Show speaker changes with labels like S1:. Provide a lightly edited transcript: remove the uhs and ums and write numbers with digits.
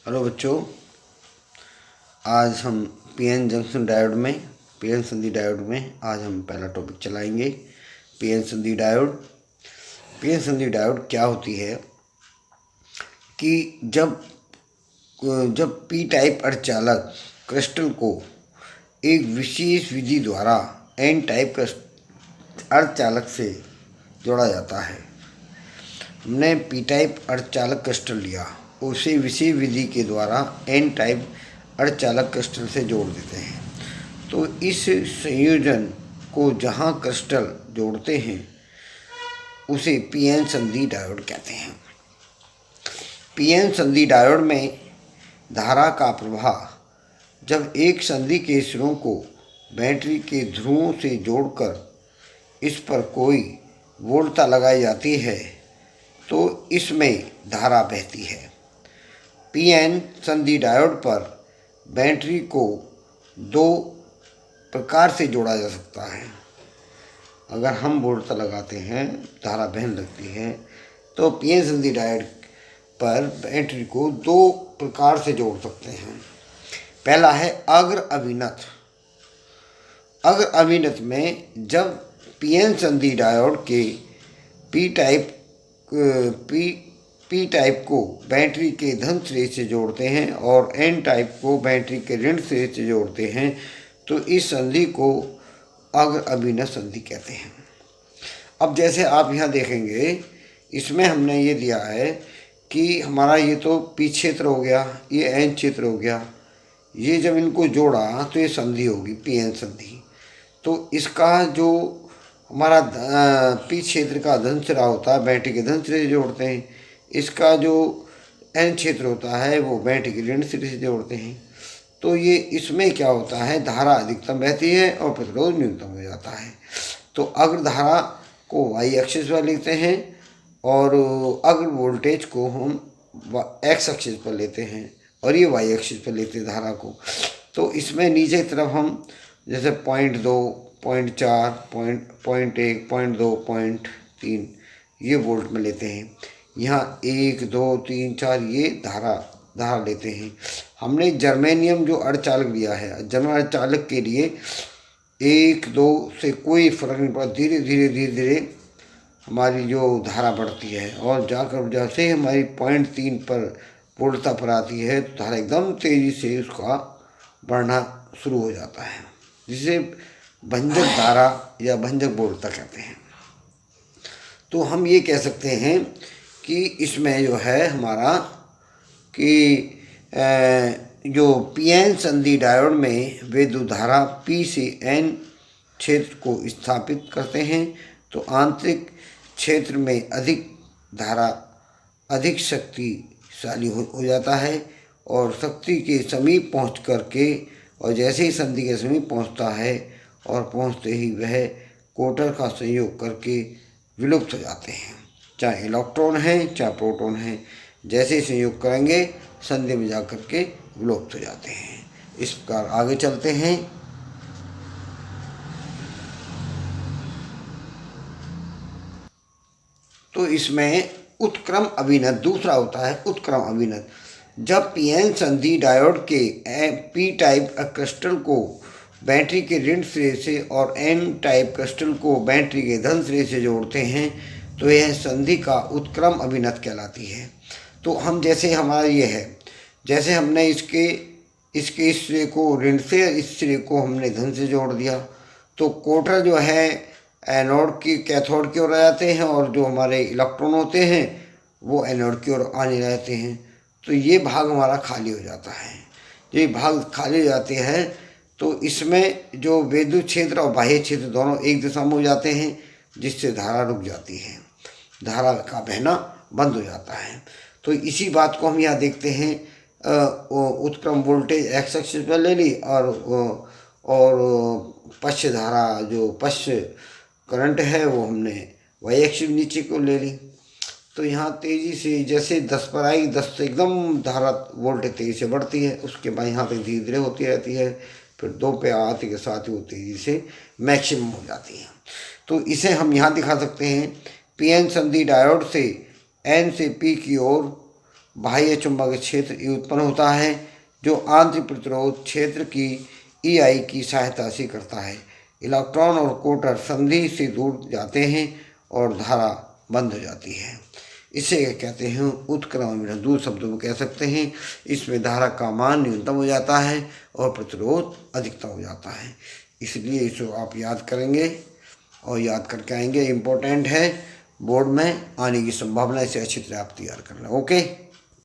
S1: Hello बच्चों, आज हम पीएन जंक्शन डायोड में पीएन संधि डायोड में आज हम पहला टॉपिक चलाएंगे। पीएन संधि डायोड। पीएन संधि डायोड क्या होती है कि जब जब पी टाइप अर्धचालक क्रिस्टल को एक विशेष विधि द्वारा एन टाइप अर्धचालक से जोड़ा जाता है। हमने पी टाइप अर्धचालक क्रिस्टल लिया, उसे विशेष विधि के द्वारा एन टाइप अर्धचालक क्रिस्टल से जोड़ देते हैं। तो इस संयोजन को जहाँ क्रिस्टल जोड़ते हैं उसे पीएन संधि डायोड कहते हैं। पीएन संधि डायोड में धारा का प्रवाह जब एक संधि के सिरों को बैटरी के ध्रुवों से जोड़कर इस पर कोई वोल्टता लगाई जाती है तो इसमें धारा बहती है। पीएन संधि डायोड पर बैटरी को दो प्रकार से जोड़ा जा सकता है। अगर हम वोल्टता लगाते हैं, धारा बहने लगती है, तो पीएन संधि डायोड पर बैटरी को दो प्रकार से जोड़ सकते हैं। पहला है अग्र अभिनत। अग्र अभिनत में जब पीएन संधि डायोड के पी टाइप को बैटरी के धन सिरे से जोड़ते हैं और एन टाइप को बैटरी के ऋण सिरे से जोड़ते हैं तो इस संधि को अग्र अभिनत संधि कहते हैं। अब जैसे आप यहाँ देखेंगे, इसमें हमने ये दिया है कि हमारा ये तो पी क्षेत्र हो गया, ये एन क्षेत्र हो गया, ये जब इनको जोड़ा तो ये संधि होगी पीएन संधि। तो इसका जो हमारा पी क्षेत्र का धन सिरा होता है बैटरी के धन सिरे से जोड़ते हैं, इसका जो एन क्षेत्र होता है वो बैटरी के ऋण सिरे से जोड़ते हैं। तो ये इसमें क्या होता है, धारा अधिकतम बहती है और प्रतिरोध न्यूनतम हो जाता है। तो अग्र धारा को वाई एक्सिस पर लेते हैं और अग्र वोल्टेज को हम एक्स एक्सिस पर लेते हैं और ये वाई एक्सिस पर लेते हैं धारा को। तो इसमें नीचे की तरफ हम जैसे 0.2, 0.4, 0.1, 0.2, 0.3 ये वोल्ट में लेते हैं। यहाँ 1, 2, 3, 4 ये धारा लेते हैं। हमने जर्मेनियम जो अर्धचालक लिया है, जर्मेनियम अर्धचालक के लिए 1, 2 से कोई फर्क नहीं पड़ता, धीरे धीरे हमारी जो धारा बढ़ती है और जाकर जैसे हमारी 0.3 पर वोल्टता पर आती है तो धारा एकदम तेज़ी से उसका बढ़ना शुरू हो जाता है, जिसे भंजक धारा या भंजक वोल्टता कहते हैं। तो हम ये कह सकते हैं कि इसमें जो है हमारा कि जो पीएन संधि डायोड में विद्युत धारा पी से एन क्षेत्र को स्थापित करते हैं तो आंतरिक क्षेत्र में अधिक धारा अधिक शक्तिशाली हो जाता है और शक्ति के समीप पहुंच करके और जैसे ही संधि के समीप पहुंचता है और पहुंचते ही वह कोटर का संयोग करके विलुप्त हो जाते हैं, चाहे इलेक्ट्रॉन है चाहे प्रोटॉन है। जैसे ही संयोग करेंगे संधि में जा करके विलुप्त हो जाते हैं। इस प्रकार आगे चलते हैं। तो इसमें उत्क्रम अभिनत दूसरा होता है। उत्क्रम अभिनत जब पीएन संधि डायोड के पी टाइप क्रिस्टल को बैटरी के ऋण सिरे से और एन टाइप क्रिस्टल को बैटरी के धन सिरे से जोड़ते हैं तो यह संधि का उत्क्रम अभिनत कहलाती है। तो हम जैसे हमारा ये है, जैसे हमने इसके इस सिरे को ऋण से, इस सिरे को हमने धन से जोड़ दिया तो कोटर जो है एनोड की कैथोड की ओर आ जाते हैं और जो हमारे इलेक्ट्रॉन होते हैं वो एनोड की ओर आने रहते हैं। तो ये भाग हमारा खाली हो जाता है। ये भाग खाली हो जाते हैं तो इसमें जो विद्युत क्षेत्र और बाह्य क्षेत्र दोनों एक दिशा में हो जाते हैं, जिससे धारा रुक जाती है, धारा का बहना बंद हो जाता है। तो इसी बात को हम यहाँ देखते हैं। उत्क्रम वोल्टेज एक्स एक्सिस पर ले ली और पश्च धारा जो पश्च करंट है वो हमने वाई एक्सिस नीचे को ले ली। तो यहाँ तेज़ी से जैसे 10 पर आई, 10 से एकदम धारा वोल्टेज तेज़ी से बढ़ती है, उसके बाद यहाँ तक धीरे धीरे होती रहती है, फिर 2 पे आते के साथ ही वो तेज़ी से मैक्सिमम हो जाती है। तो इसे हम यहाँ दिखा सकते हैं। पीएन संधि डायोड से एन से पी की ओर बाह्य चुंबकीय क्षेत्र E उत्पन्न होता है जो आंतरिक प्रतिरोध क्षेत्र की EI की सहायता से करता है। इलेक्ट्रॉन और कोटर संधि से दूर जाते हैं और धारा बंद हो जाती है। इसे कहते हैं उत्क्रमण विभेदन। दूसरे शब्दों में कह सकते हैं इसमें धारा का मान न्यूनतम हो जाता है और प्रतिरोध अधिकतम हो जाता है। इसलिए इसको आप याद करेंगे और याद करके आएंगे। इम्पोर्टेंट है, बोर्ड में आने की संभावना। इसे अच्छी तरह आप तैयार कर लें। ओके।